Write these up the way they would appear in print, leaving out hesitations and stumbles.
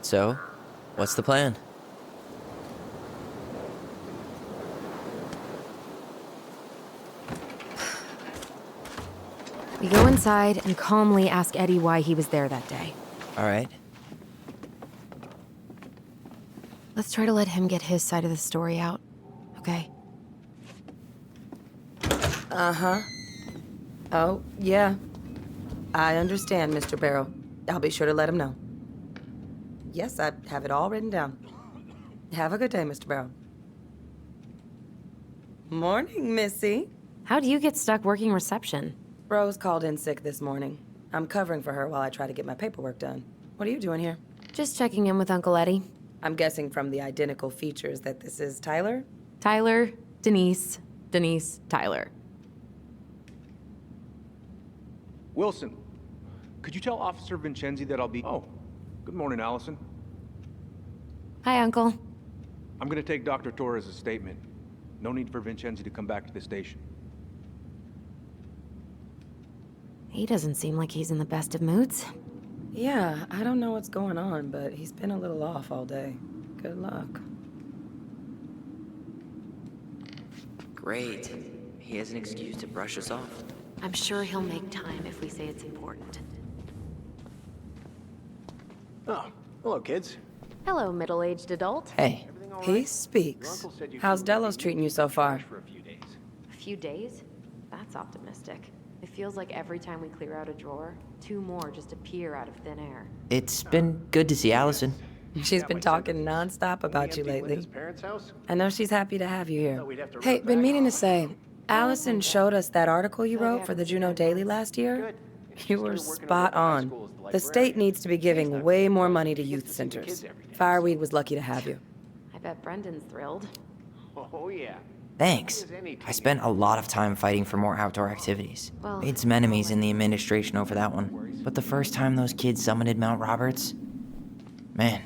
So, what's the plan? We go inside and calmly ask Eddie why he was there that day. All right. Let's try to let him get his side of the story out, okay? Uh-huh. Oh, yeah. I understand, Mr. Barrow. I'll be sure to let him know. Yes, I have it all written down. Have a good day, Mr. Barrow. Morning, Missy. How do you get stuck working reception? Rose called in sick this morning. I'm covering for her while I try to get my paperwork done. What are you doing here? Just checking in with Uncle Eddie. I'm guessing from the identical features that this is Tyler? Tyler, Denise, Tyler. Wilson, could you tell Officer Vincenzi that I'll be... Oh, good morning, Allison. Hi, Uncle. I'm gonna take Dr. Torres' statement. No need for Vincenzi to come back to the station. He doesn't seem like he's in the best of moods. Yeah, I don't know what's going on, but he's been a little off all day. Good luck. Great. He has an excuse to brush us off. I'm sure he'll make time if we say it's important. Oh, hello, kids. Hello, middle-aged adult. Hey, He speaks. How's Delos treating you so far? For a few days. A few days? That's optimistic. It feels like every time we clear out a drawer, 2 more just appear out of thin air. it's been good to see Allison. She's been talking nonstop about you lately. Linda's parents' house? I know she's happy to have you here. we'd have to Hey, run been back. meaning to say, Allison showed us that article you wrote for the Juneau Daily last year. You were spot on. The state needs to be giving way more money to youth centers. Fireweed was lucky to have you. I bet Brendan's thrilled. Oh, yeah. Thanks. I spent a lot of time fighting for more outdoor activities. Well- Made some enemies in the administration over that one. But the first time those kids summited Mount Roberts, man,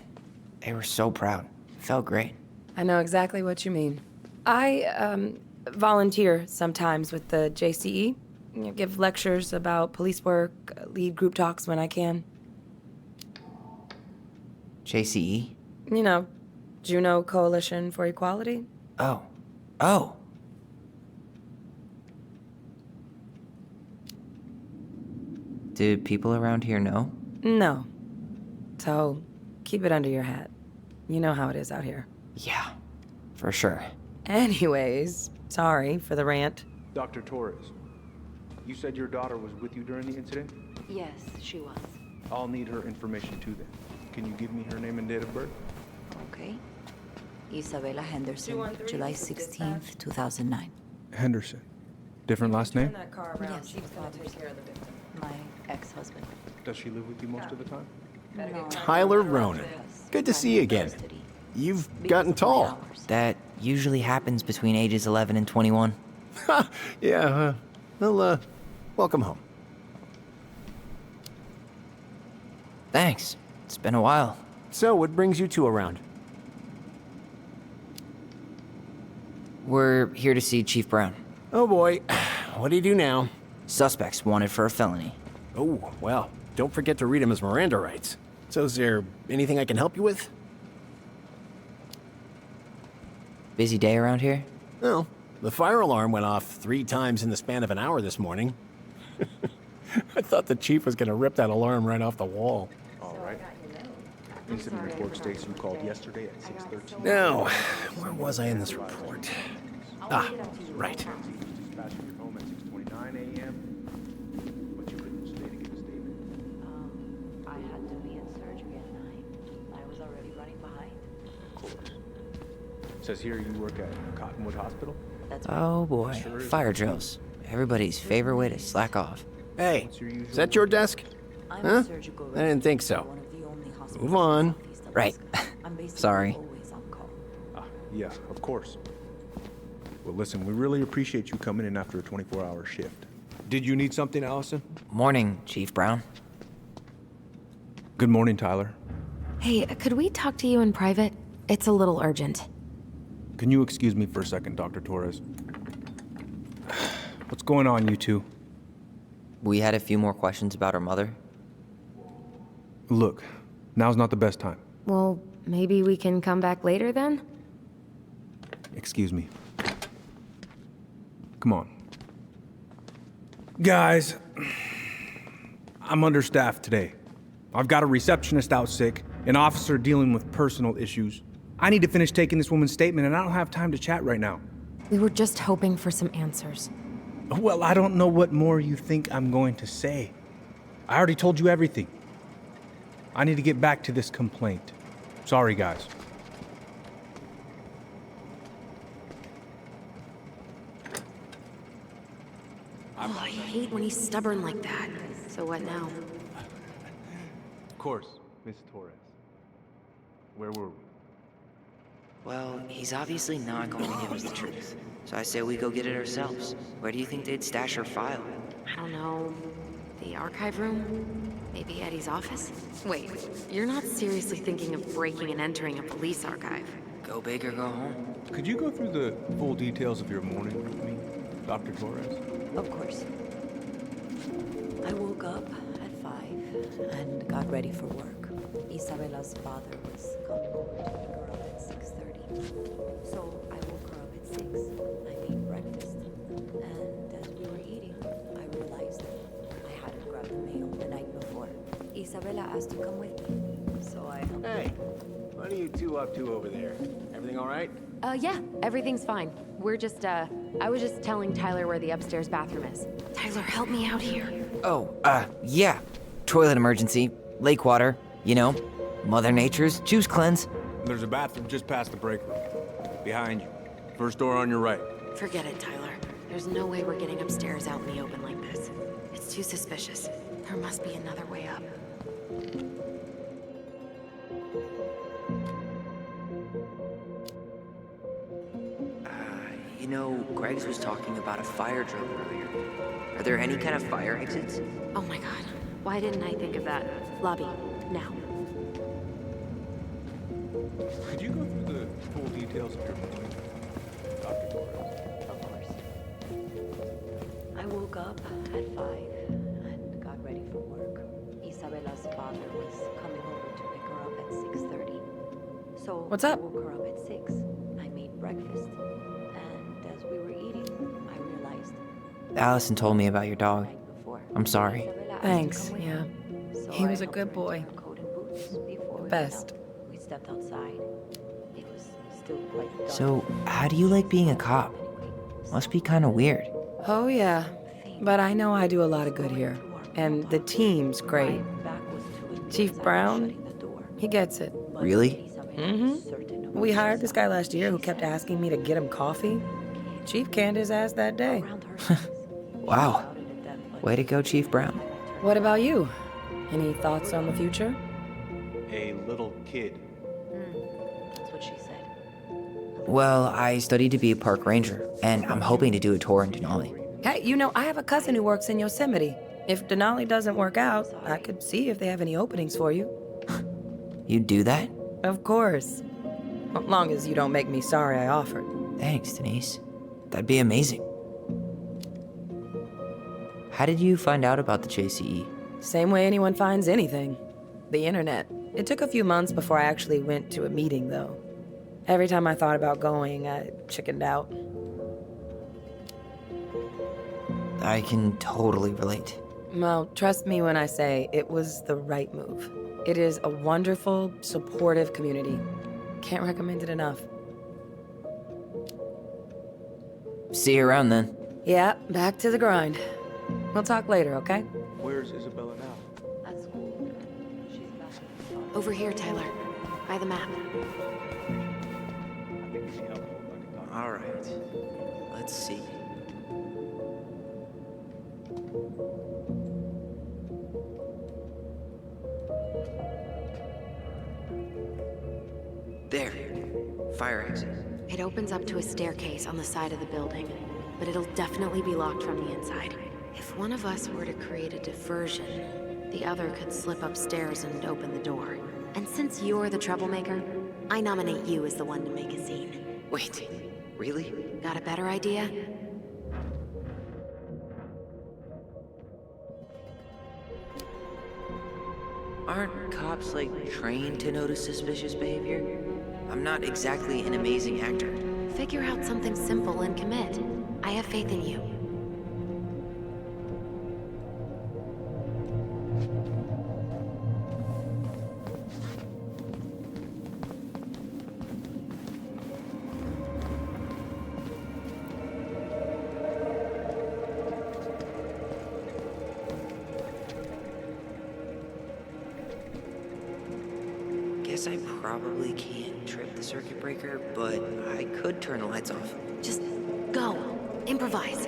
they were so proud. Felt great. I know exactly what you mean. I volunteer sometimes with the JCE. Give lectures about police work, lead group talks when I can. JCE? You know, Juneau Coalition for Equality. Oh. Do people around here know? No. So, keep it under your hat. You know how it is out here. Yeah, for sure. Anyways, sorry for the rant. Dr. Torres, you said your daughter was with you during the incident? Yes, she was. I'll need her information too then. Can you give me her name and date of birth? Okay. Isabella Henderson, 213 July was the 16th, 2009. Henderson. Different last name? Turn that car around. Yes, She's gonna take care of the victim. My ex-husband. Does she live with you most of the time? No, Tyler Ronan. Good to see you again. You've gotten tall. That usually happens between ages 11 and 21. Yeah, well, welcome home. Thanks. It's been a while. So, what brings you two around? We're here to see Chief Brown. Oh boy, what do you do now? Suspects wanted for a felony. Oh, well, don't forget to read him his Miranda rights. So is there anything I can help you with? Busy day around here? No. The fire alarm went off 3 times in the span of an hour this morning. I thought the chief was gonna rip that alarm right off the wall. All right. Incident report states you called yesterday at 6:13. Now, where was I in this report? Ah, right. Dispatched your home at 6:29 a.m. But you couldn't stay to give a statement. I had to be in surgery at 9. I was already running behind. Of course. Says here you work at Cottonwood Hospital. That's Oh boy, fire drills. Everybody's favorite way to slack off. Hey, What's your usual is that your desk? I'm Huh? a surgical I didn't think so. one of the only hospitals Move on. in Southeast Right. Alaska. I'm basically Sorry. always on call. Yeah, of course. Well, listen, we really appreciate you coming in after a 24-hour shift. Did you need something, Allison? Morning, Chief Brown. Good morning, Tyler. Hey, could we talk to you in private? It's a little urgent. Can you excuse me for a second, Dr. Torres? What's going on, you two? We had a few more questions about her mother. Look, now's not the best time. Well, maybe we can come back later then? Excuse me. Come on. Guys, I'm understaffed today. I've got a receptionist out sick, an officer dealing with personal issues. I need to finish taking this woman's statement, and I don't have time to chat right now. We were just hoping for some answers. Well, I don't know what more you think I'm going to say. I already told you everything. I need to get back to this complaint. Sorry, guys. Oh, I hate when he's stubborn like that. So what now? Of course, Miss Torres. Where were we? Well, he's obviously not going to give us the truth. So I say we go get it ourselves. Where do you think they'd stash her file? I don't know. The archive room? Maybe Eddie's office? Wait, you're not seriously thinking of breaking and entering a police archive? Go big or go home. Could you go through the full details of your morning with me, Dr. Torres? Of course. I woke up at 5 and got ready for work. Isabella's father was coming over to pick her up at 6:30. So I woke her up at 6. I made breakfast. And as we were eating, I realized I hadn't grabbed the mail the night before. Isabella asked to come with me. So I helped her. Hey, what are you two up to over there? Everything all right? Yeah, everything's fine. I was just telling Tyler where the upstairs bathroom is. Tyler, help me out here. Oh, yeah. Toilet emergency. Lake water. You know, Mother Nature's juice cleanse. There's a bathroom just past the break room. Behind you. First door on your right. Forget it, Tyler. There's no way we're getting upstairs out in the open like this. It's too suspicious. There must be another way up. You know, Greggs was talking about a fire drill earlier. Are there any kind of fire exits? Oh my god. Why didn't I think of that? Lobby. Now. Could you go through the full details of your morning, Dr. Torres? Of course. I woke up at 5 and got ready for work. Isabella's father was coming over to pick her up at 6:30. So What's up? I woke her up at 6. I made breakfast. And as we were eating, I realized Allison told me about your dog. night before. I'm sorry. Isabella asked Thanks, to come with yeah. me. So He I was a helped good her boy. into her coat and boots before we Best. went out. We stepped outside. It was still quite dark. So, how do you like being a cop? Must be kind of weird. Oh, yeah. But I know I do a lot of good here. And the team's great. Chief Brown, he gets it. Really? Mm-hmm. We hired this guy last year who kept asking me to get him coffee. Chief canned his ass that day. Wow. Way to go, Chief Brown. What about you? Any thoughts on the future? A little kid. That's what she said. Well, I studied to be a park ranger, and I'm hoping to do a tour in Denali. Hey, you know, I have a cousin who works in Yosemite. If Denali doesn't work out, I could see if they have any openings for you. You'd do that? Of course. As long as you don't make me sorry I offered. Thanks, Denise. That'd be amazing. How did you find out about the JCE? Same way anyone finds anything. The internet. It took a few months before I actually went to a meeting, though. Every time I thought about going, I chickened out. I can totally relate. Well, trust me when I say it was the right move. It is a wonderful, supportive community. Can't recommend it enough. See you around then. Yeah, back to the grind. We'll talk later, okay? Where's Isabella now? At school, she's back at the farm. Over here, Tyler. By the map. I think it'd be helpful if I could talk. All right. Let's see. There. Fire exit. It opens up to a staircase on the side of the building, but it'll definitely be locked from the inside. If one of us were to create a diversion, the other could slip upstairs and open the door. And since you're the troublemaker, I nominate you as the one to make a scene. Wait, really? Got a better idea? Aren't cops, like, trained to notice suspicious behavior? I'm not exactly an amazing actor. Figure out something simple and commit. I have faith in you. Guess I probably can't trip the circuit breaker, but I could turn the lights off. Just go. Improvise.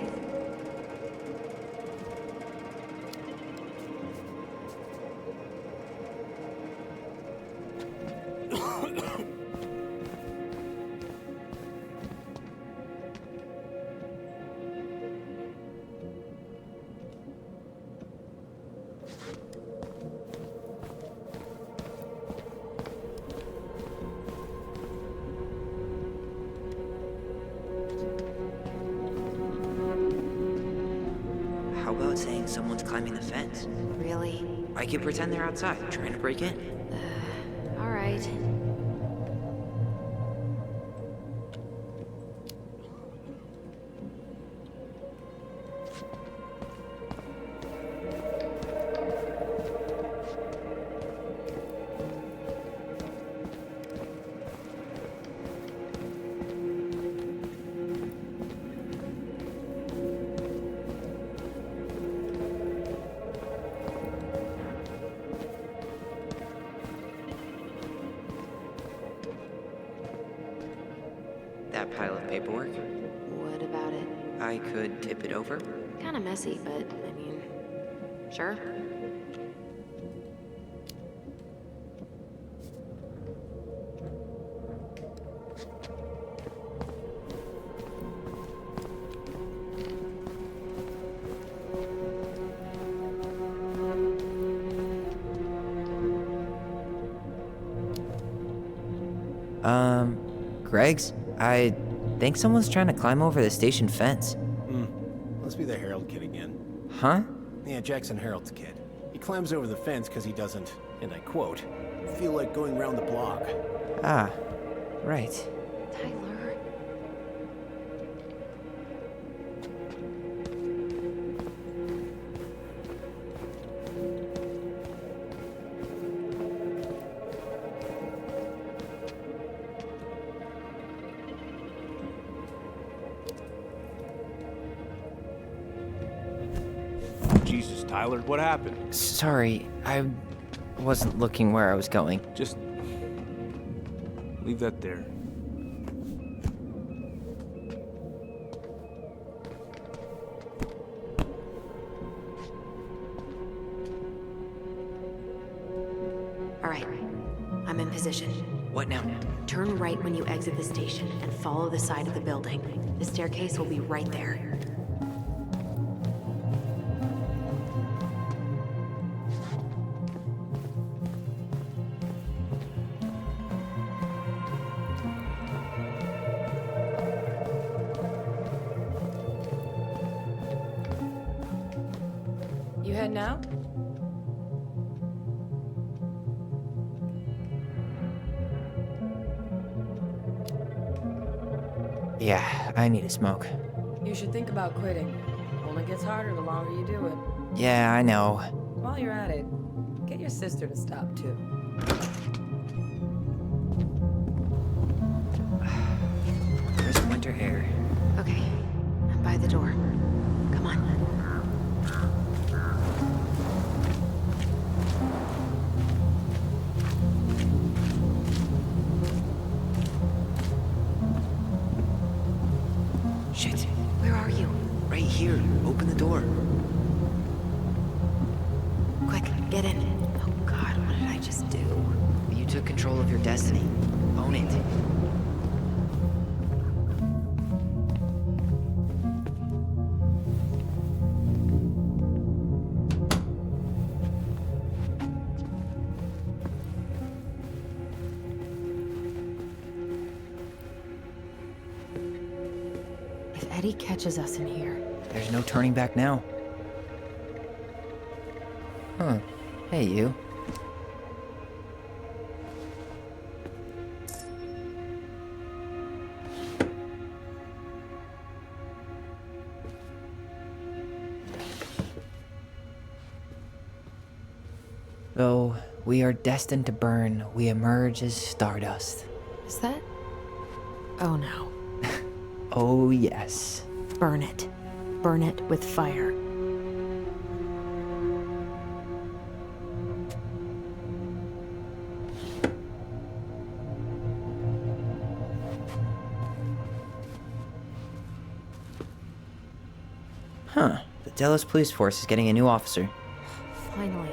How about saying someone's climbing the fence? Really? I could pretend they're outside, trying to break in. All right. That pile of paperwork? What about it? I could tip it over. Kinda messy, but I mean, sure. Greg's? I think someone's trying to climb over the station fence. Must be the Harold kid again. Huh? Yeah, Jackson Harold's kid. He climbs over the fence because he doesn't, and I quote, feel like going round the block. Ah, right. Tyler. Jesus, Tyler, what happened? Sorry, I wasn't looking where I was going. Just leave that there. All right. I'm in position. What now? Turn right when you exit the station and follow the side of the building. The staircase will be right there. You heading out? Yeah, I need a smoke. You should think about quitting. Only gets harder the longer you do it. Yeah, I know. While you're at it, get your sister to stop too. Crisp winter air. Okay. I'm by the door. Come on. Shit. Where are you? Right here. Open the door. Quick, get in. Oh God, what did I just do? You took control of your destiny. Own it. If Eddie catches us in here, There's no turning back now. Huh. Hey, you. Though we are destined to burn, we emerge as stardust. Is that? Oh no. Oh, yes. Burn it. Burn it with fire. Huh. The Delos Police Force is getting a new officer. Finally.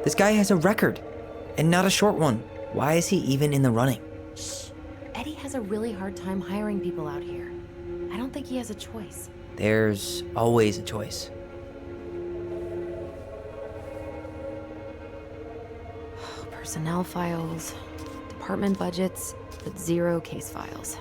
This guy has a record, and not a short one. Why is he even in the running? Shh. Eddie has a really hard time hiring people out here. I don't think he has a choice. There's always a choice. Personnel files, department budgets, but 0 case files.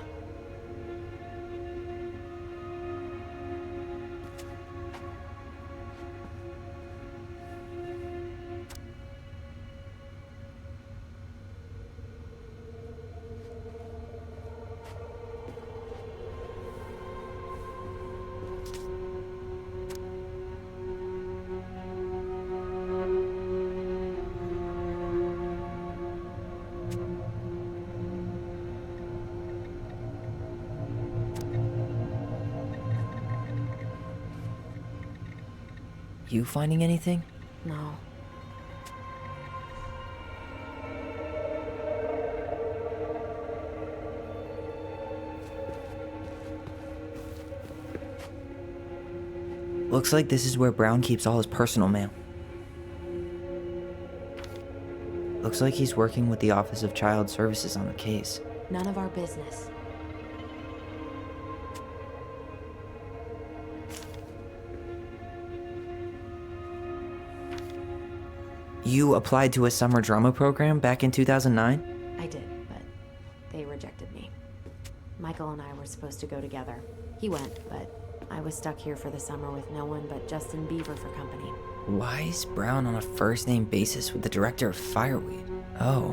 You finding anything? No. Looks like this is where Brown keeps all his personal mail. Looks like he's working with the Office of Child Services on the case. None of our business. You applied to a summer drama program back in 2009? I did, but they rejected me. Michael and I were supposed to go together. He went, but I was stuck here for the summer with no one but Justin Bieber for company. Why is Brown on a first-name basis with the director of Fireweed? Oh,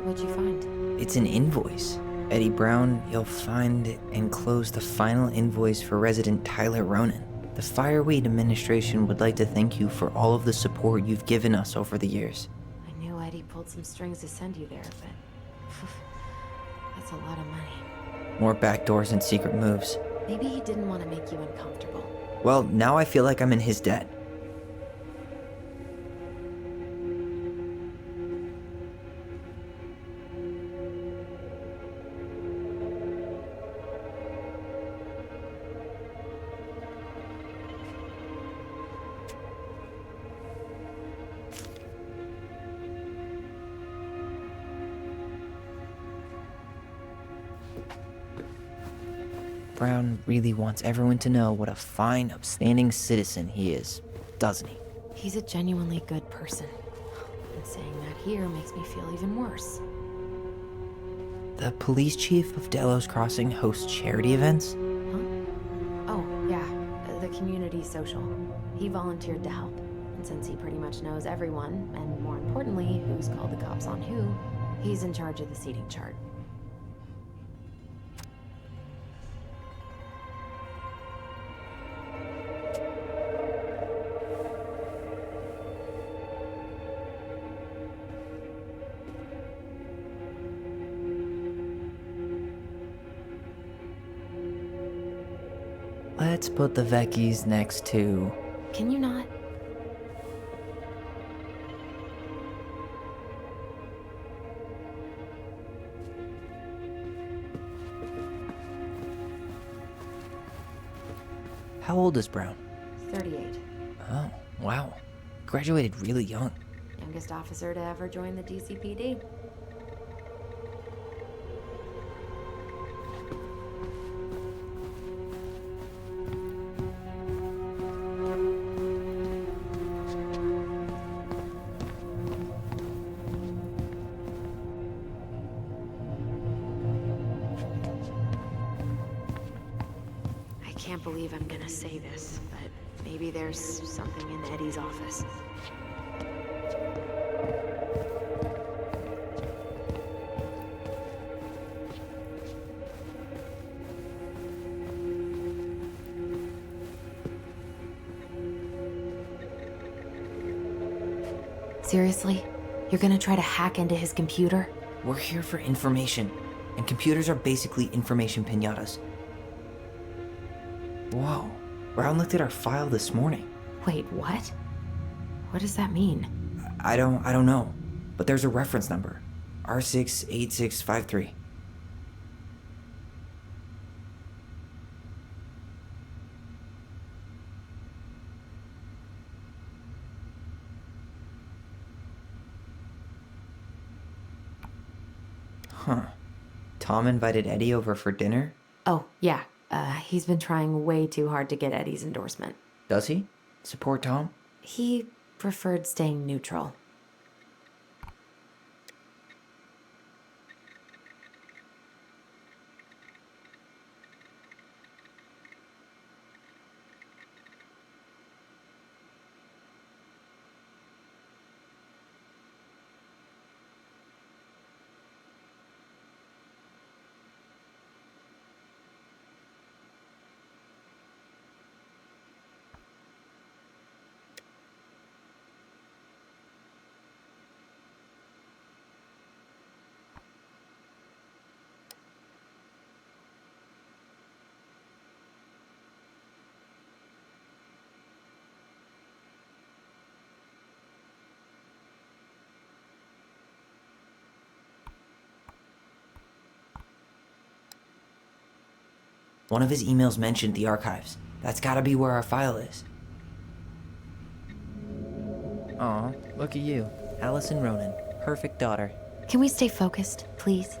What'd you find? it's an invoice. Eddie Brown, you'll find enclosed the final invoice for resident Tyler Ronan. The Fireweed administration would like to thank you for all of the support you've given us over the years. I knew Eddie pulled some strings to send you there, but that's a lot of money. More backdoors and secret moves. Maybe he didn't want to make you uncomfortable. Well, now I feel like I'm in his debt. Brown really wants everyone to know what a fine, upstanding citizen he is, doesn't he? He's a genuinely good person. And saying that here makes me feel even worse. The police chief of Delos Crossing hosts charity events? Huh? Oh, yeah, the community social. He volunteered to help. And since he pretty much knows everyone, and more importantly, who's called the cops on who, he's in charge of the seating chart. Let's put the Vecchies next to... Can you not? How old is Brown? 38. Oh, wow. Graduated really young. Youngest officer to ever join the DCPD. I can't believe I'm gonna say this, but maybe there's something in Eddie's office. Seriously? You're gonna try to hack into his computer? We're here for information, and computers are basically information pinatas. Whoa, Brown looked at our file this morning. Wait, what? What does that mean? I don't know, but there's a reference number, R68653. Huh. Tom invited Eddie over for dinner? Oh, yeah. He's been trying way too hard to get Eddie's endorsement. Does he? Support Tom? He preferred staying neutral. One of his emails mentioned the archives. That's gotta be where our file is. Aw, look at you. Allison Ronan. Perfect daughter. Can we stay focused, please?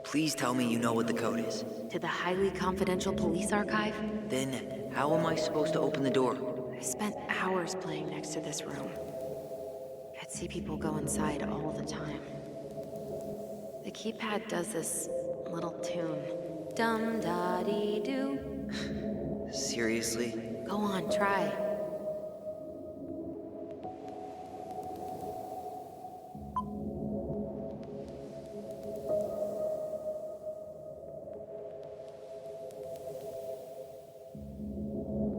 Please tell me you know what the code is. To the highly confidential police archive? Then, how am I supposed to open the door? I spent hours playing next to this room. I'd see people go inside all the time. The keypad does this little tune. Dum-da-dee-doo. Seriously? Go on, try.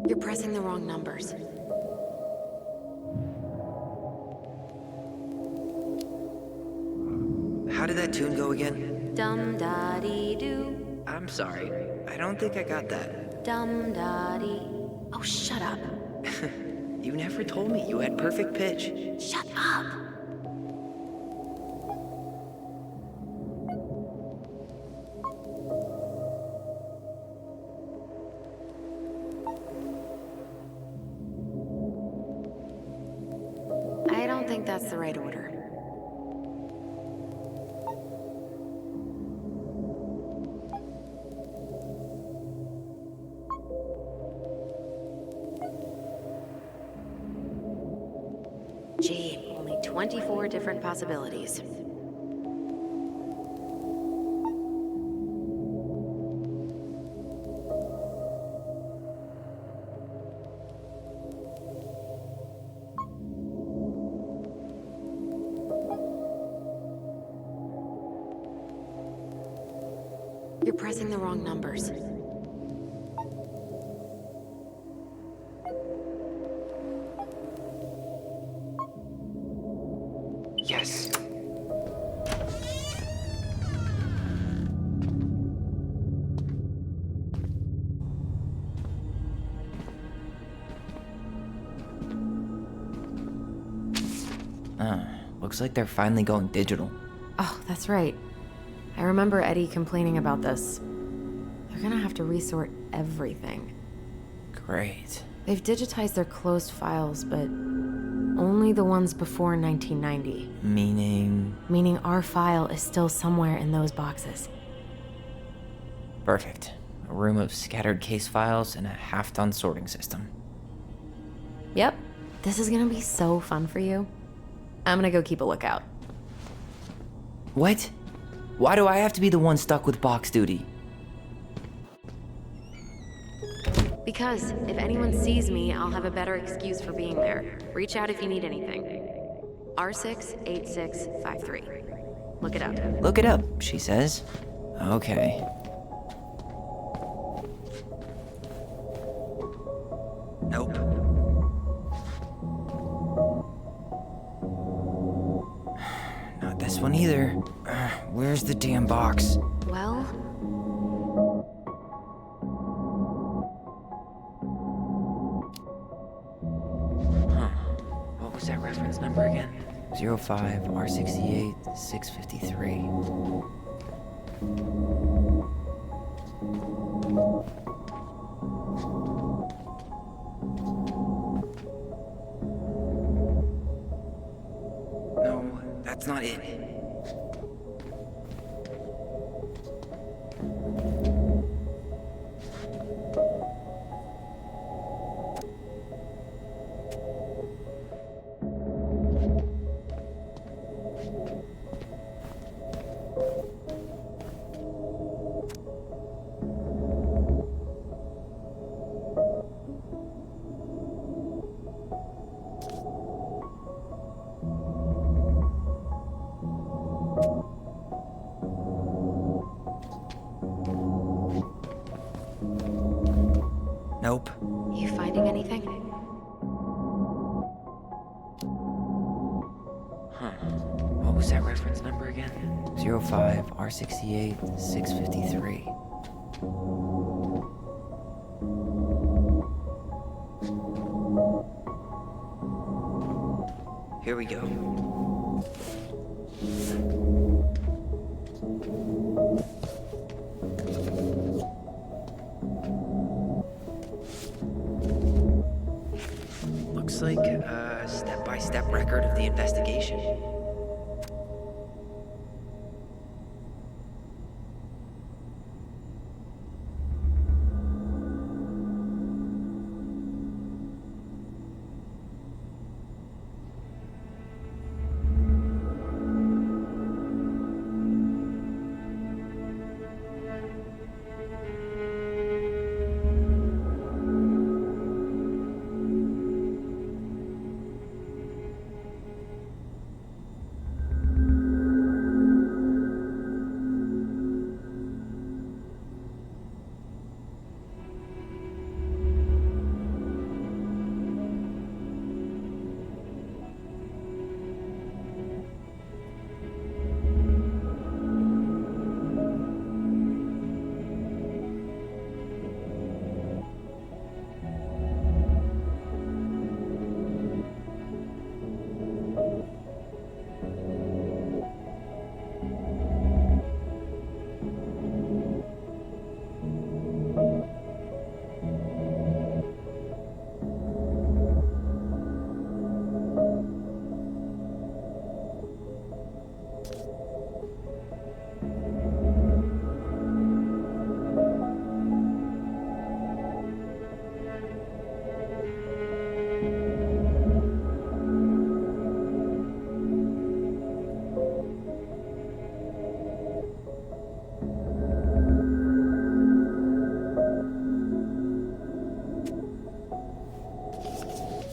You're pressing the wrong numbers. How did that tune go again? Dum-da-dee-doo. I'm sorry. I don't think I got that. Dum-da-dee. Oh, shut up. You never told me you had perfect pitch. Shut up. I don't think that's the right order. Gee, only 24 different possibilities. You're pressing the wrong numbers. Yes. Looks like they're finally going digital. Oh, that's right. I remember Eddie complaining about this. They're gonna have to resort everything. Great. They've digitized their closed files, but only the ones before 1990. Meaning Our file is still somewhere in those boxes. perfect. A room of scattered case files and a half-done sorting system. Yep. This is gonna be so fun for you. I'm gonna go keep a lookout. What? Why do I have to be the one stuck with box duty? Because if anyone sees me, I'll have a better excuse for being there. Reach out if you need anything. R68653. Look it up. Look it up, she says. Okay. Nope. Not this one either. Where's the damn box? Well, What was that reference number again? 05 R68 653. No, that's not it. Nope. you finding anything? What was that reference number again? 05 R68 653. Here we go. Looks like a step-by-step record of the investigation.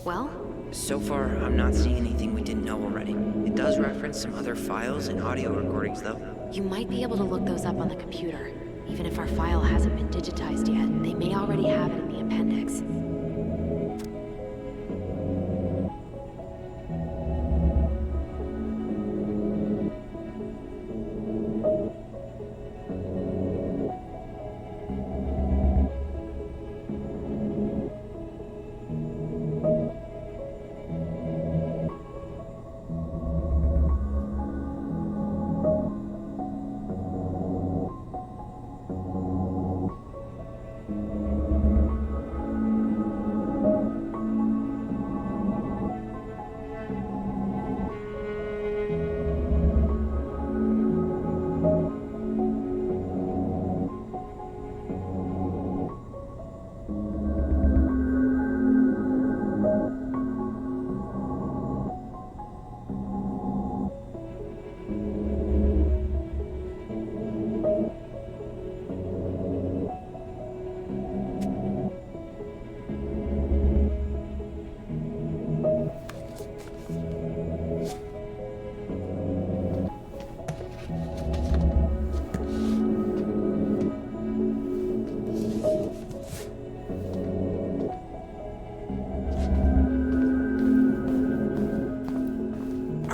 Well, So far, I'm not seeing anything we didn't know already. It does reference some other files and audio recordings, though. you might be able to look those up on the computer. Even if our file hasn't been digitized yet, they may already have it in the appendix.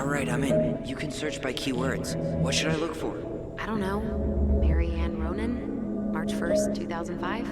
Alright, I'm in. You can search by keywords. What should I look for? I don't know. Mary Ann Ronan? March 1st, 2005?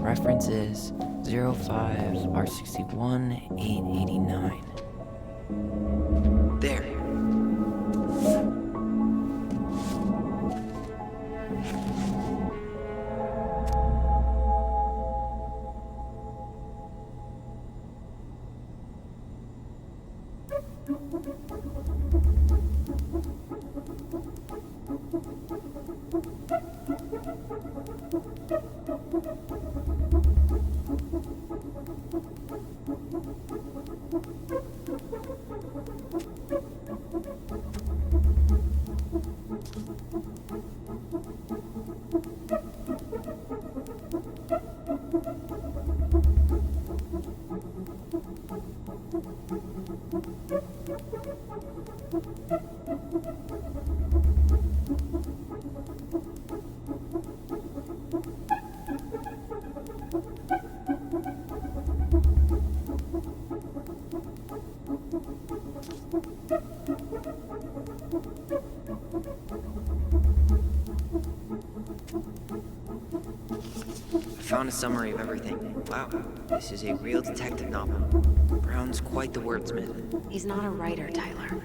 Reference is 05R61-889. There. Found a summary of everything. Wow, this is a real detective novel. Brown's quite the wordsmith. He's not a writer, Tyler.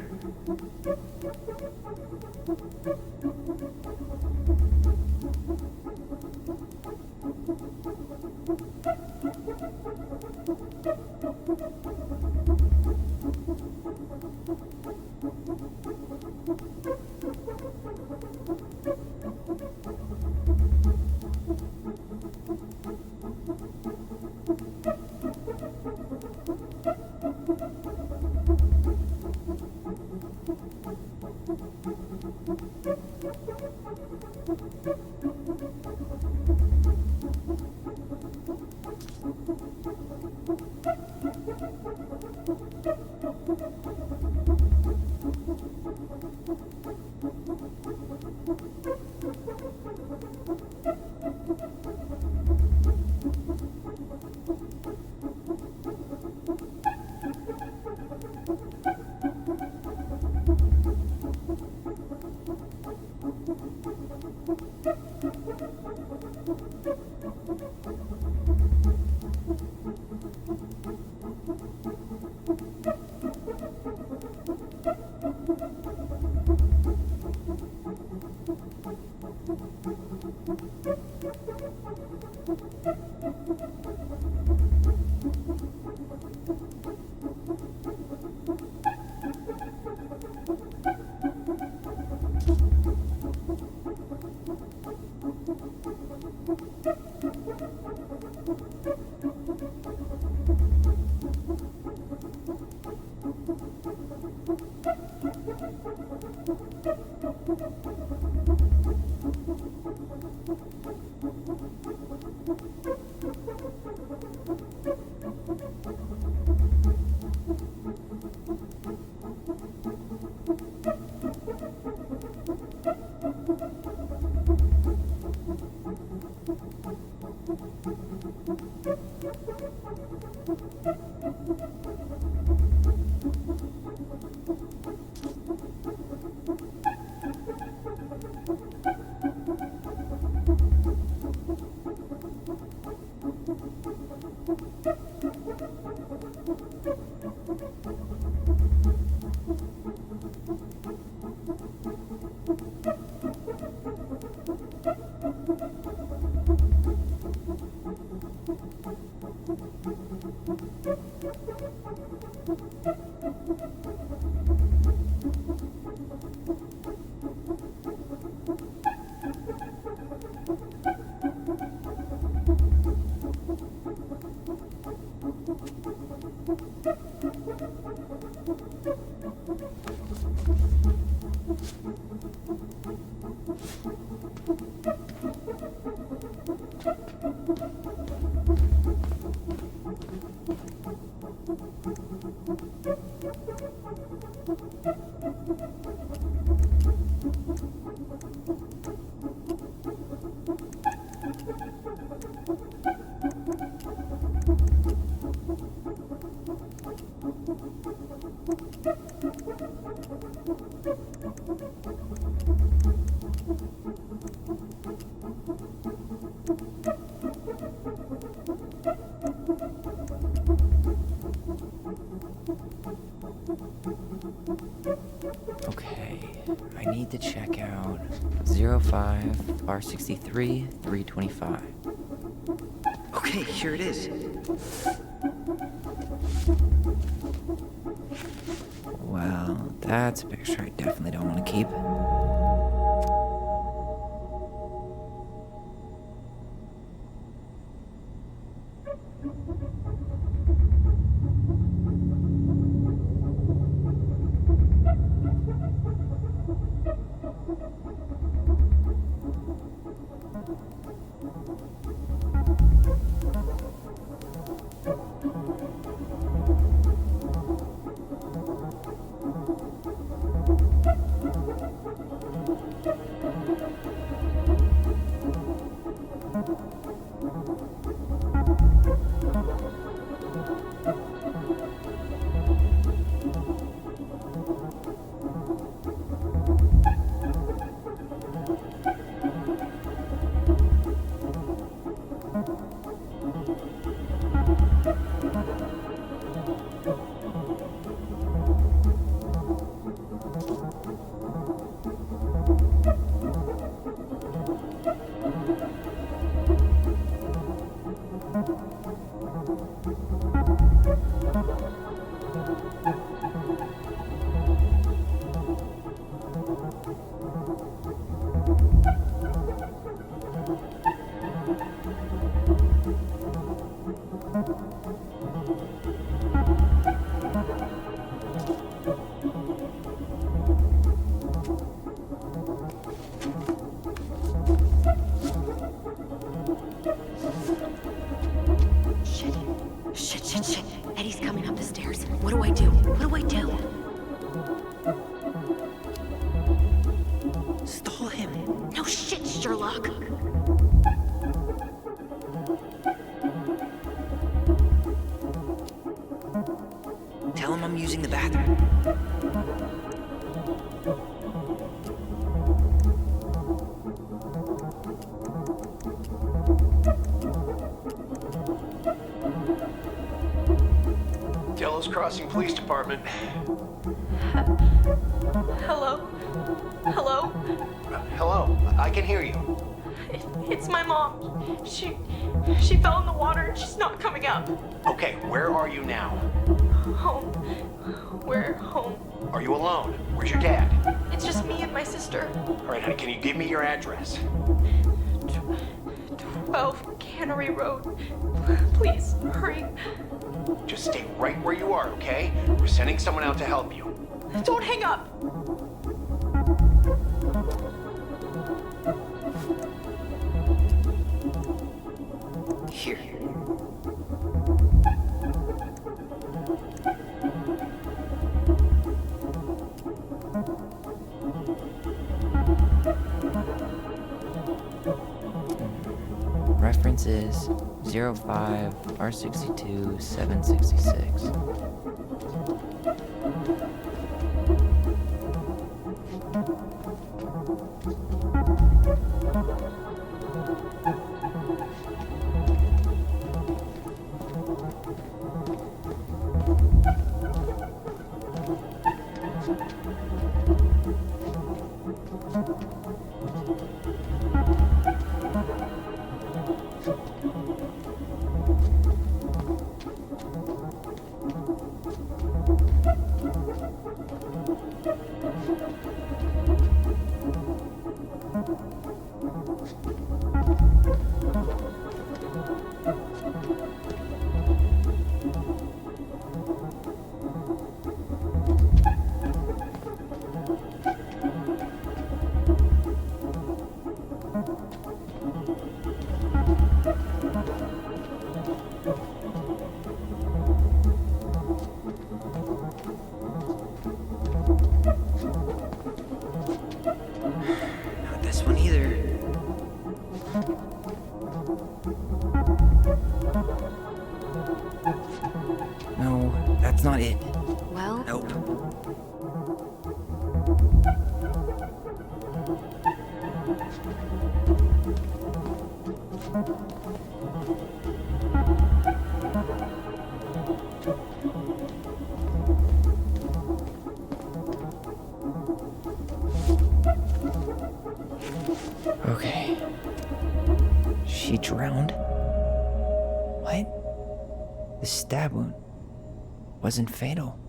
Okay, I need to check out 05 R63 325. Okay, here it is. Well, that's a picture I definitely don't want to keep. Shit. Eddie's coming up the stairs. What do I do? What do I do? Stall him. No shit, Sherlock. Tell him I'm using the bathroom. Delos Crossing Police Department. Hello? Hello? Hello, I can hear you. It's my mom. She fell in the water and she's not coming up. Okay, where are you now? Home. We're home. Are you alone? Where's your dad? It's just me and my sister. All right, honey, can you give me your address? 12 Cannery Road. Please, hurry. Just stay right where you are, okay? We're sending someone out to help you. Don't hang up. Here. Reference is 05 R62 766. Not this one either. No, that's not it. Well, Nope. Okay. She drowned? What? The stab wound wasn't fatal.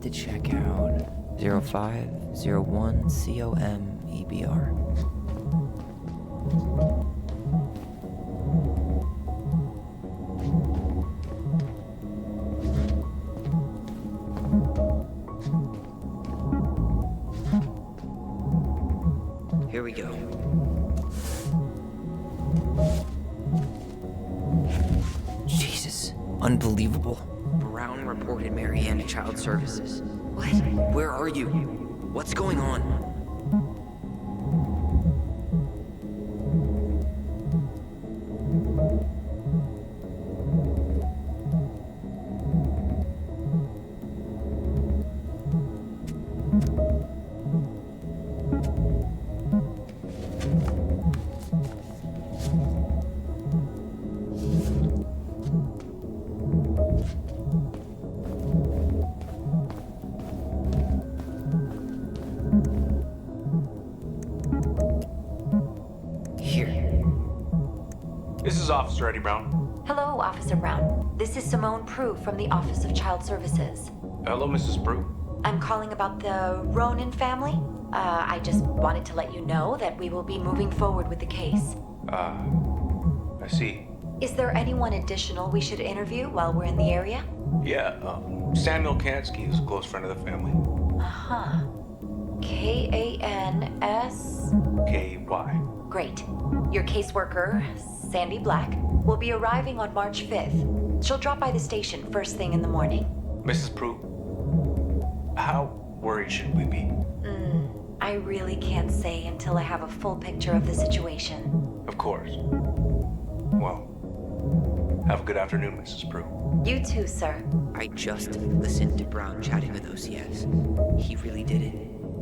To check out 0501 COM EBR. Here we go. Jesus, unbelievable. Brown reported Marianne to Child Services. what? Where are you? What's going on? This is Officer Eddie Brown. Hello, Officer Brown. This is Simone Prue from the Office of Child Services. Hello, Mrs. Prue. I'm calling about the Ronan family. I just wanted to let you know that we will be moving forward with the case. I see. Is there anyone additional we should interview while we're in the area? Yeah, Samuel Kansky is a close friend of the family. Uh-huh. K-A-N-S... K-Y. Great. Your caseworker, Sandy Black, will be arriving on March 5th. She'll drop by the station first thing in the morning. Mrs. Prue, how worried should we be? I really can't say until I have a full picture of the situation. Of course. Well, have a good afternoon, Mrs. Prue. You too, sir. I just listened to Brown chatting with OCS. He really did it.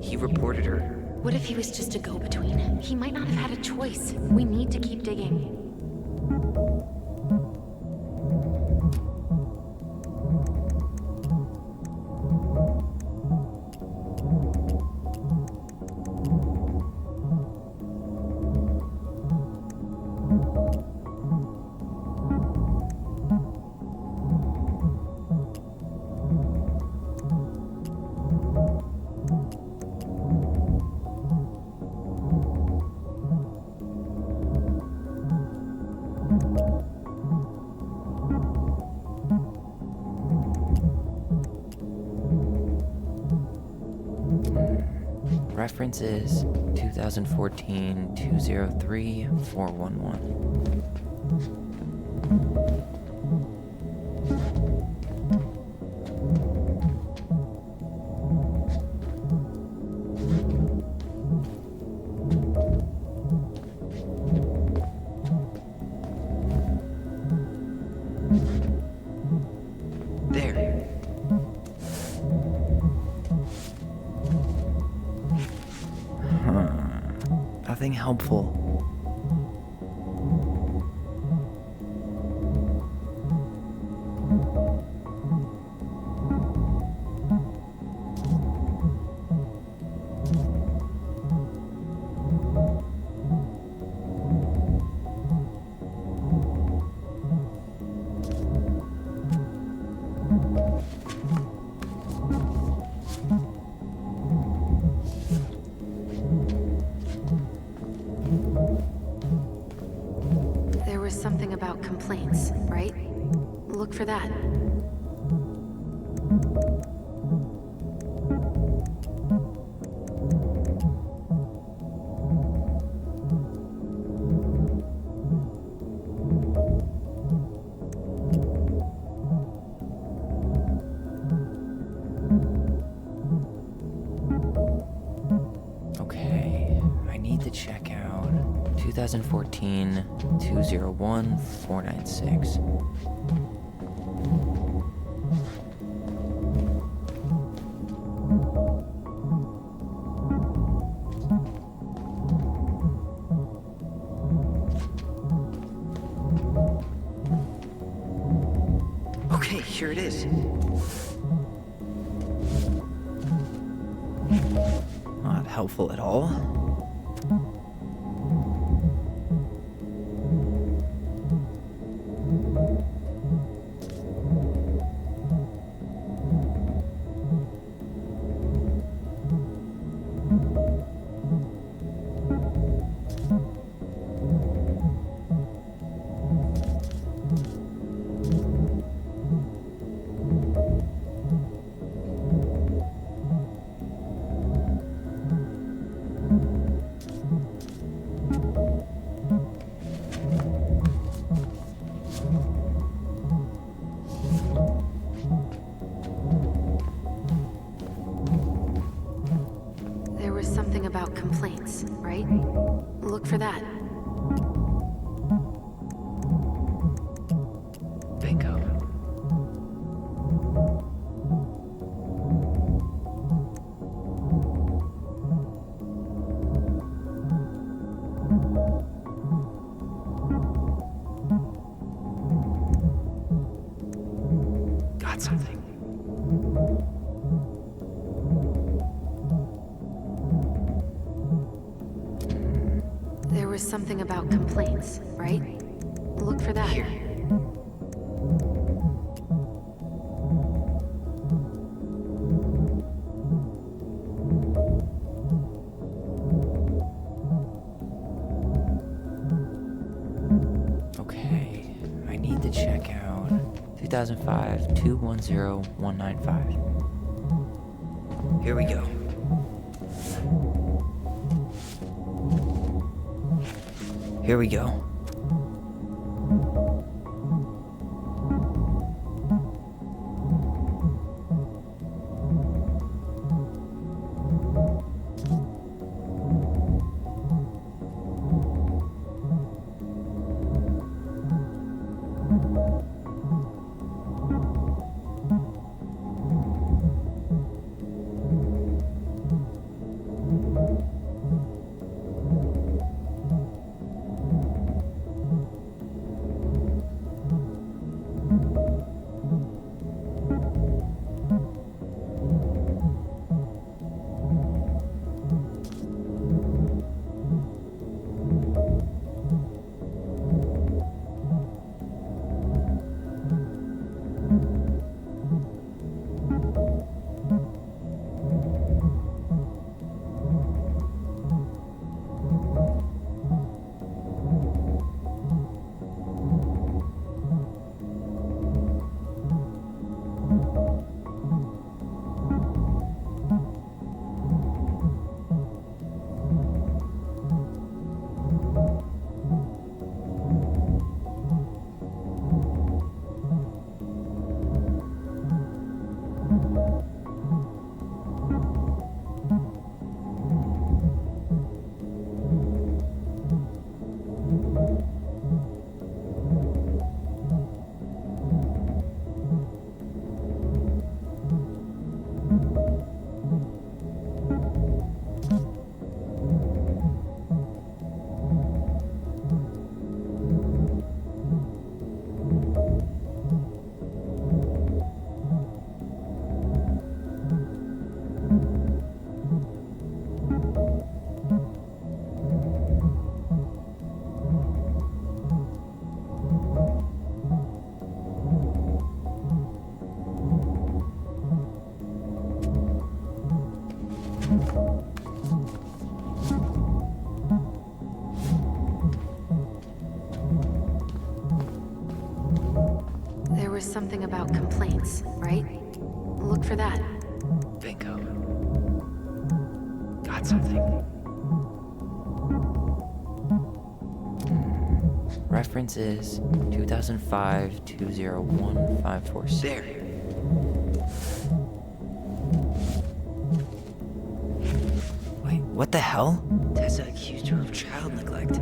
He reported her. What if he was just a go-between? He might not have had a choice. We need to keep digging. Reference is 2014-203-411. There. Nothing helpful. There was something about complaints, right? Look for that. Okay, I need to check out 2014-201-496. Okay, here it is. Not helpful at all. There was something about complaints, right? Look for that. Bingo. Got something. There was something about complaints, right? Look for that. Here. Okay, I need to check out 2005-210-195. Here we go. Here we go. There was something about complaints, right? Look for that. Bingo. Got something. Reference is 2005-201-546. There. Wait, what the hell? Tessa accused her of child neglect.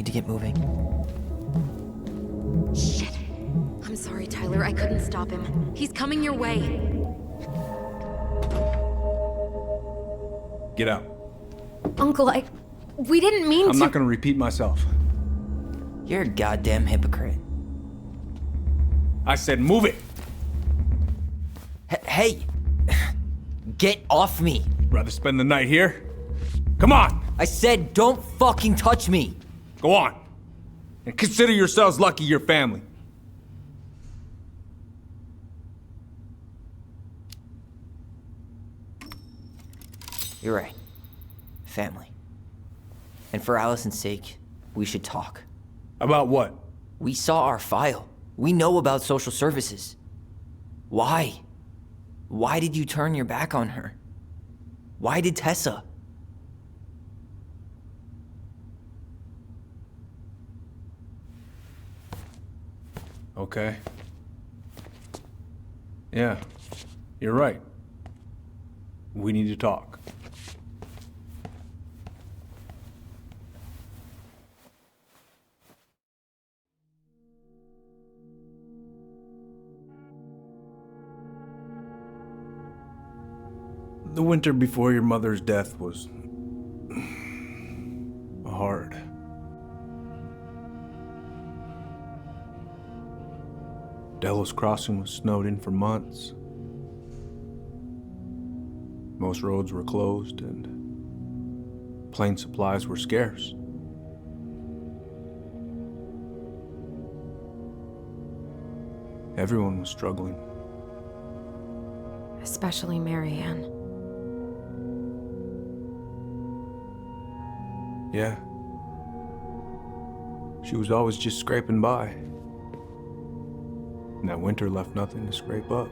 need to get moving. Shit. I'm sorry, Tyler. I couldn't stop him. He's coming your way. Get out. Uncle, we didn't mean to. I'm not gonna repeat myself. You're a goddamn hypocrite. I said move it! Hey! Get off me! Rather spend the night here? Come on! I said don't fucking touch me! Go on! And consider yourselves lucky you're family. You're right. Family. And for Allison's sake, we should talk. About what? We saw our file. We know about social services. Why? Why did you turn your back on her? Why did Tessa? Okay. Yeah, you're right. We need to talk. The winter before your mother's death was hard. Delos Crossing was snowed in for months. Most roads were closed and plane supplies were scarce. Everyone was struggling. Especially Marianne. Yeah. She was always just scraping by. And that winter left nothing to scrape up.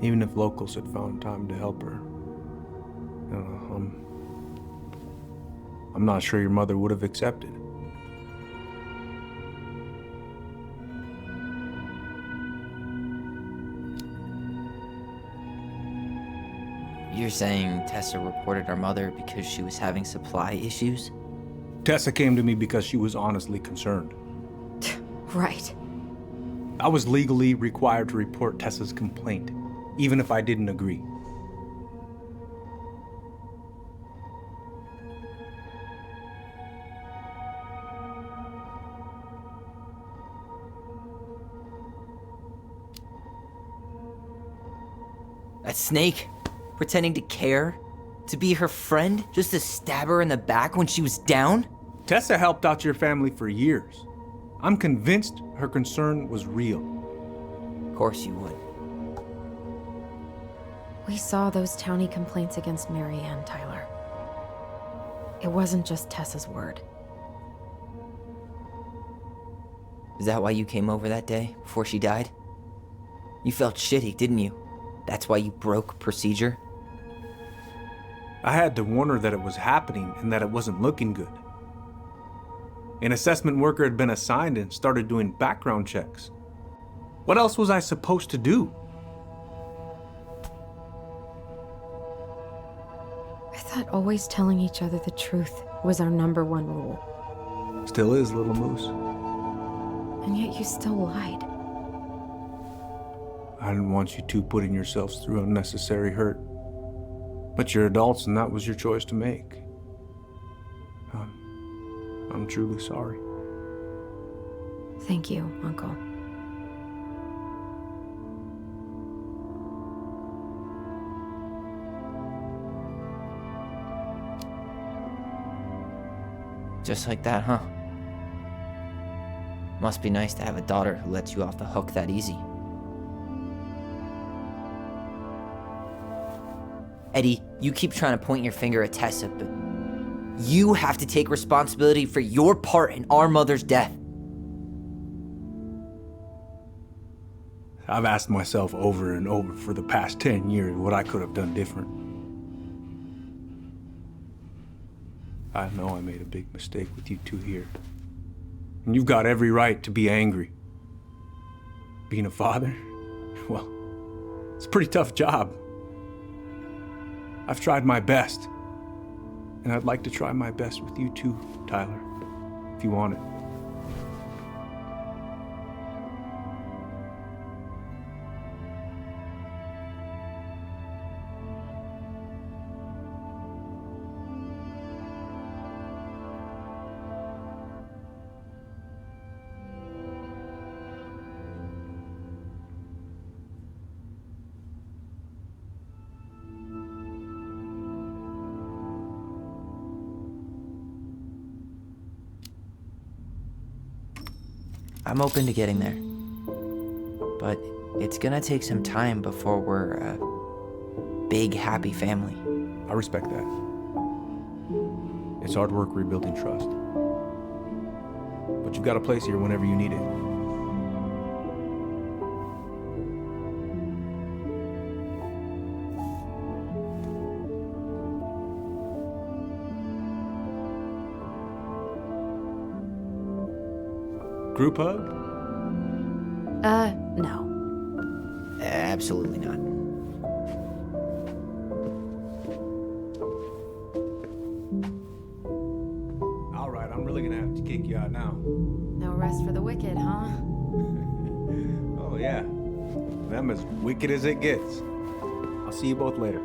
Even if locals had found time to help her. I'm not sure your mother would have accepted. You're saying Tessa reported our mother because she was having supply issues? Tessa came to me because she was honestly concerned. Right. I was legally required to report Tessa's complaint, even if I didn't agree. That snake? Pretending to care? To be her friend? Just to stab her in the back when she was down? Tessa helped out your family for years. I'm convinced her concern was real. Of course you would. We saw those townie complaints against Marianne, Tyler. It wasn't just Tessa's word. Is that why you came over that day, before she died? You felt shitty, didn't you? That's why you broke procedure? I had to warn her that it was happening and that it wasn't looking good. An assessment worker had been assigned and started doing background checks. What else was I supposed to do? I thought always telling each other the truth was our #1 rule. Still is, little moose. And yet you still lied. I didn't want you two putting yourselves through unnecessary hurt. But you're adults and that was your choice to make. I'm truly sorry. Thank you, Uncle. Just like that, huh? Must be nice to have a daughter who lets you off the hook that easy. Eddie, you keep trying to point your finger at Tessa, but you have to take responsibility for your part in our mother's death. I've asked myself over and over for the past 10 years what I could have done different. I know I made a big mistake with you two here. And you've got every right to be angry. Being a father, well, it's a pretty tough job. I've tried my best. And I'd like to try my best with you too, Tyler, if you want it. I'm open to getting there. But it's gonna take some time before we're a big, happy family. I respect that. It's hard work rebuilding trust. But you've got a place here whenever you need it. Group hug? No. Absolutely not. All right, I'm really gonna have to kick you out now. No rest for the wicked, huh? Oh, yeah. Them as wicked as it gets. I'll see you both later.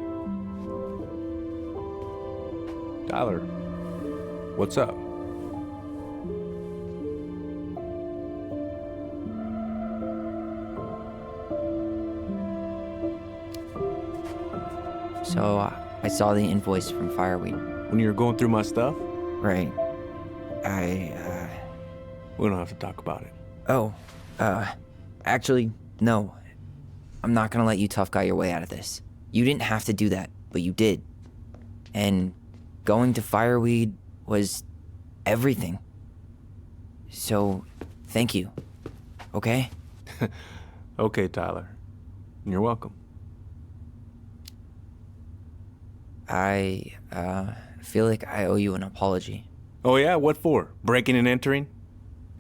Tyler, what's up? So, I saw the invoice from Fireweed. When you were going through my stuff? Right. We don't have to talk about it. Oh, actually, no. I'm not gonna let you tough guy your way out of this. You didn't have to do that, but you did. And going to Fireweed was everything. So, thank you. Okay? Okay, Tyler. You're welcome. I feel like I owe you an apology. Oh, yeah? What for? Breaking and entering?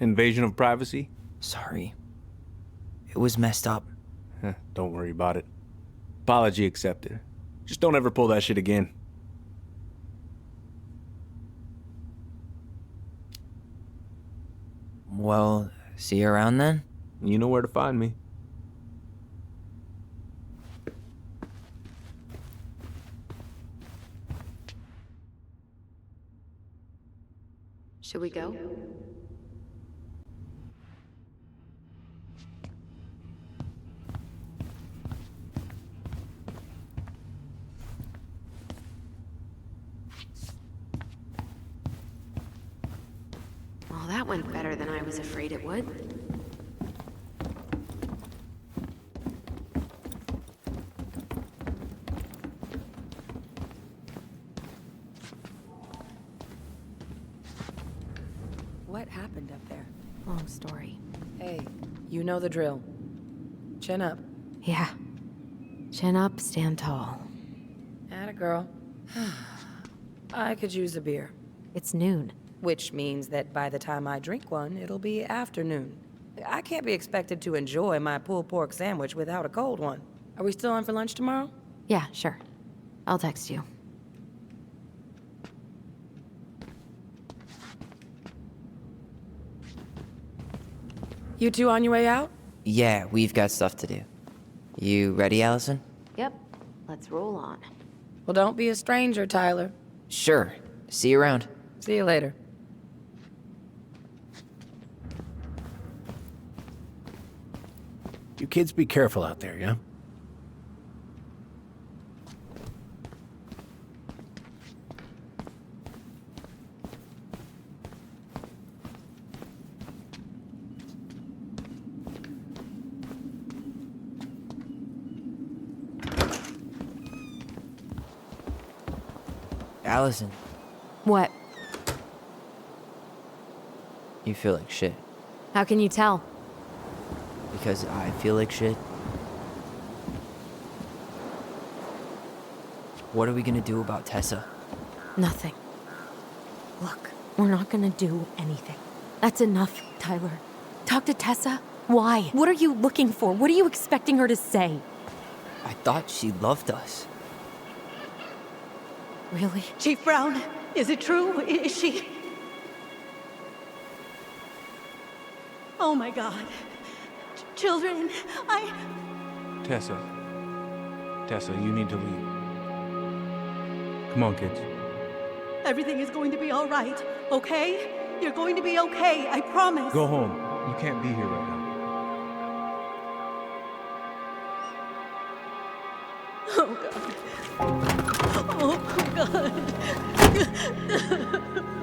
Invasion of privacy? Sorry. It was messed up. Don't worry about it. Apology accepted. Just don't ever pull that shit again. Well, see you around then? You know where to find me. Should we go? Well, that went better than I was afraid it would. What happened up there? Long story. Hey, you know the drill. Chin up. Yeah. Chin up, stand tall. Atta girl. I could use a beer. It's noon. Which means that by the time I drink one, it'll be afternoon. I can't be expected to enjoy my pulled pork sandwich without a cold one. Are we still on for lunch tomorrow? Yeah, sure. I'll text you. You two on your way out? Yeah, we've got stuff to do. You ready, Allison? Yep. Let's roll on. Well, don't be a stranger, Tyler. Sure. See you around. See you later. You kids be careful out there, yeah? Allison, What? you feel like shit. How can you tell? Because I feel like shit. What are we gonna do about Tessa? Nothing. Look, we're not gonna do anything. That's enough, Tyler. Talk to Tessa? Why? What are you looking for? What are you expecting her to say? I thought she loved us. Really? Chief Brown, Is it true? Is she... Oh my God. Children, Tessa, you need to leave. Come on, kids. Everything is going to be all right, okay? You're going to be okay, I promise. Go home. You can't be here right now. Oh God. Oh God.